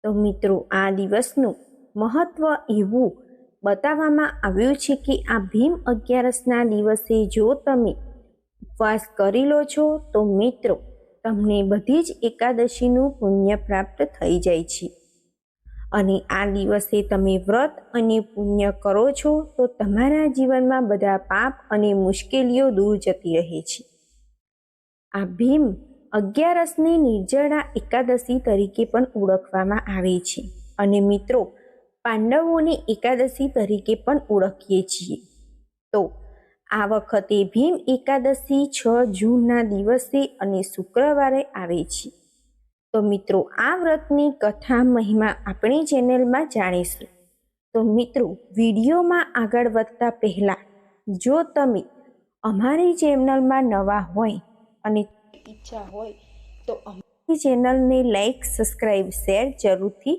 તો મિત્રો, આ દિવસનું મહત્વ એવું બતાવવામાં આવ્યું છે કે આ ભીમ અગિયારસના દિવસે જો તમે ઉપવાસ કરી લો છો તો મિત્રો તમને બધી જ એકાદશીનું પુણ્ય પ્રાપ્ત થઈ જાય છે. અને આ દિવસે તમે વ્રત અને પુણ્ય કરો છો તો તમારા જીવનમાં બધા પાપ અને મુશ્કેલીઓ દૂર જતી રહે છે. આ ભીમ અગિયારસને નિર્જળા એકાદશી તરીકે પણ ઓળખવામાં આવે છે અને મિત્રો પાંડવોની એકાદશી તરીકે પણ ઓળખીએ છીએ. તો આ વખતે ભીમ એકાદશી 6 જૂનના દિવસે અને શુક્રવારે આવે છે. તો મિત્રો, આ વ્રતની કથા મહિમા આપણી ચેનલમાં જાણીશું. તો મિત્રો, વિડીયોમાં આગળ વધતા પહેલાં જો તમે અમારી ચેનલમાં નવા હોય અને ઈચ્છા હોય તો અમારી ચેનલને લાઈક, સબસ્ક્રાઈબ, શેર જરૂરથી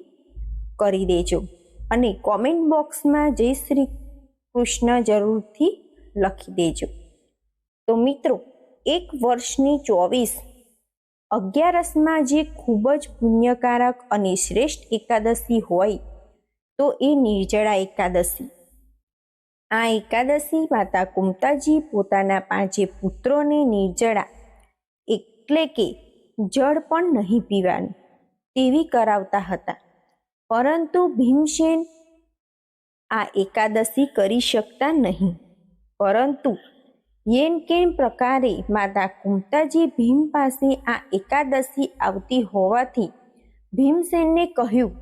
કરી દેજો અને કોમેન્ટ બોક્સમાં જય શ્રી કૃષ્ણ જરૂરથી લખી દેજો. તો મિત્રો, એક વર્ષની 24 અગિયારસમાં જે ખૂબ જ પુણ્યકારક અને શ્રેષ્ઠ એકાદશી હોય તો એ નિર્જળા એકાદશી. આ એકાદશી માતા કુંતાજી પોતાના 5 પુત્રોને નિર્જળા એટલે કે જળ પણ નહીં પીવાનું તેવી કરાવતા હતા. પરંતુ ભીમસેન આ એકાદશી કરી શકતા નહીં. પરંતુ કેન પ્રકારે માતા કુંતાજી ભીમ પાસે આ એકાદશી આવતી હોવાથી ભીમસેનને કહ્યું,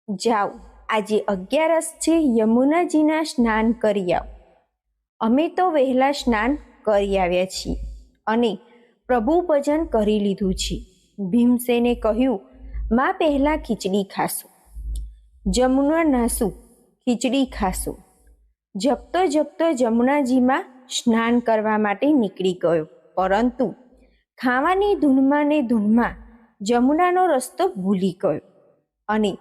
જાઓ, આજે 11 છે, યમુનાજીના સ્નાન કરી આવો. અમે તો વહેલા સ્નાન કરી આવ્યા છીએ અને પ્રભુ ભજન કરી લીધું છે. ભીમસેને કહ્યું, માં પહેલાં ખીચડી ખાશું. જમુના નાશું, ખીચડી ખાશું. જપતો જપતો જમુનાજીમાં સ્નાન કરવા માટે નીકળી ગયો. પરંતુ ખાવાની ધૂનમાં જમુનાનો રસ્તો ભૂલી ગયો અને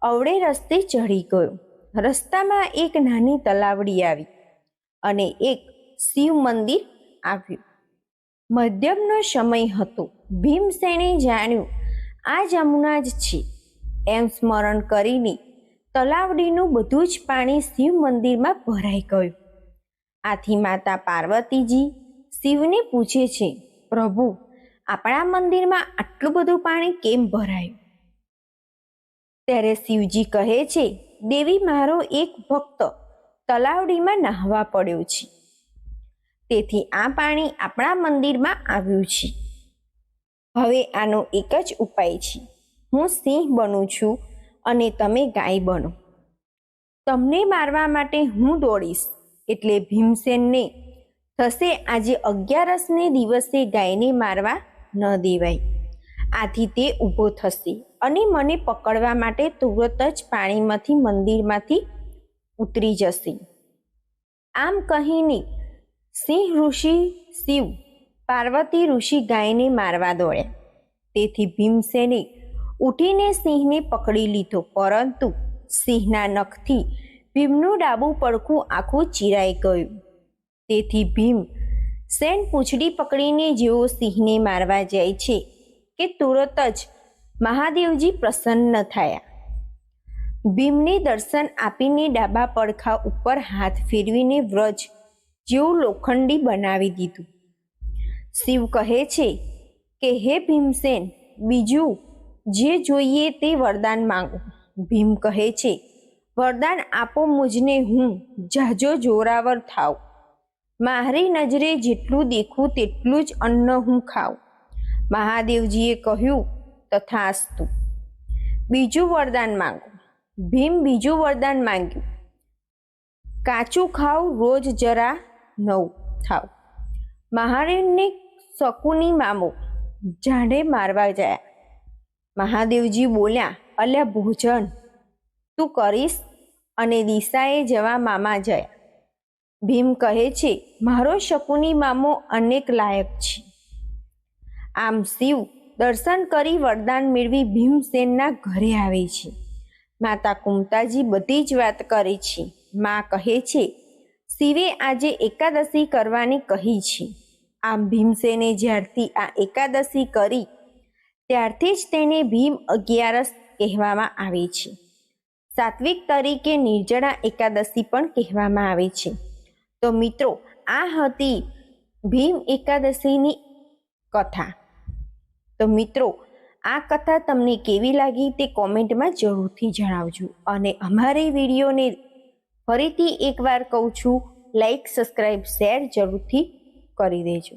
અવળે રસ્તે ચડી ગયો. રસ્તામાં એક નાની તલાવડી આવી અને એક શિવ મંદિર આવ્યું. મધ્યમનો સમય હતો. ભીમસેને જાણ્યું આ જમુના જ છે એમ સ્મરણ કરીને તલાવડીનું બધું જ પાણી શિવ મંદિરમાં ભરાઈ ગયું. આથી માતા પાર્વતીજી શિવને પૂછે છે, પ્રભુ, આપણા મંદિરમાં આટલું બધું પાણી કેમ ભરાયું? ત્યારે શિવજી કહે છે, દેવી, મારો એક ભક્ત તલાવડીમાં નહાવા પડ્યો છે, તેથી આ પાણી આપણા મંદિરમાં આવ્યું છે. હવે આનો એક જ ઉપાય છે. હું સિંહ બનું છું અને તમે ગાય બનો. તમને મારવા માટે હું દોડીશ. એટલે ભીમસેનને થશે આજે 11ને દિવસે ગાયને મારવા ન દેવાય. આથી તે ઊભો થશે અને મને પકડવા માટે તુરત જ પાણીમાંથી મંદિરમાંથી ઉતરી જશે. આમ કહીને સિંહ ઋષિ શિવ, પાર્વતી ઋષિ ગાયને મારવા દોડ્યા. તેથી ભીમસેને ઉઠીને સિંહને પકડી લીધો. પરંતુ સિંહના નખથી ભીમનું ડાબું પડખું આખું ચીરાઈ ગયું. તેથી ભીમસેન પૂંછડી પકડીને જેવો સિંહને મારવા જાય છે કે તુરત જ મહાદેવજી પ્રસન્ન થયા. ભીમને દર્શન આપીને ડાબા પડખા ઉપર હાથ ફેરવીને વ્રજ જેવું લોખંડી બનાવી દીધું. શિવ કહે છે કે હે ભીમસેન, બીજું જે જોઈએ તે વરદાન માંગો. ભીમ કહે છે, વરદાન આપો મુજને, હું જાજો જોરાવર થાવ. મારી નજરે જેટલું દેખું તેટલું જ અન્ન હું ખાઉં. મહાદેવજીએ કહ્યું, તથાસ્તુ. બીજું વરદાન માંગો. ભીમ બીજું વરદાન માંગ્યું, કાચું ખાવ, રોજ જરા નવ થાવ. મહાદેવને શકુની મામો ઝાડે મારવા ગયા. મહાદેવજી બોલ્યા, અલ્યા ભોજન તું કરીશ? અને દિશાએ જવા મામા જયા. ભીમ કહે છે, મારો શકુની મામો અનેક લાયક છે. આમ શિવ દર્શન કરી વરદાન મેળવી ભીમસેનના ઘરે આવે છે. માતા કુંતાજી બધી જ વાત કરે છે. માં કહે છે, શિવે આજે એકાદશી કરવાની કહી છે. આમ ભીમસેને જ્યારથી આ એકાદશી કરી ત્યારથી જ તેને ભીમ 11 કહેવામાં આવે છે. સાત્વિક તરીકે નિર્જળા એકાદશી પણ કહેવામાં આવે છે. તો મિત્રો, આ હતી ભીમ એકાદશીની કથા. તો મિત્રો, આ કથા તમને કેવી લાગી તે કોમેન્ટમાં જરૂરથી જણાવજો. અને અમારી વિડીયોને ફરીથી એકવાર કહું છું, લાઈક, સબસ્ક્રાઈબ, શેર જરૂરથી કરી દેજો.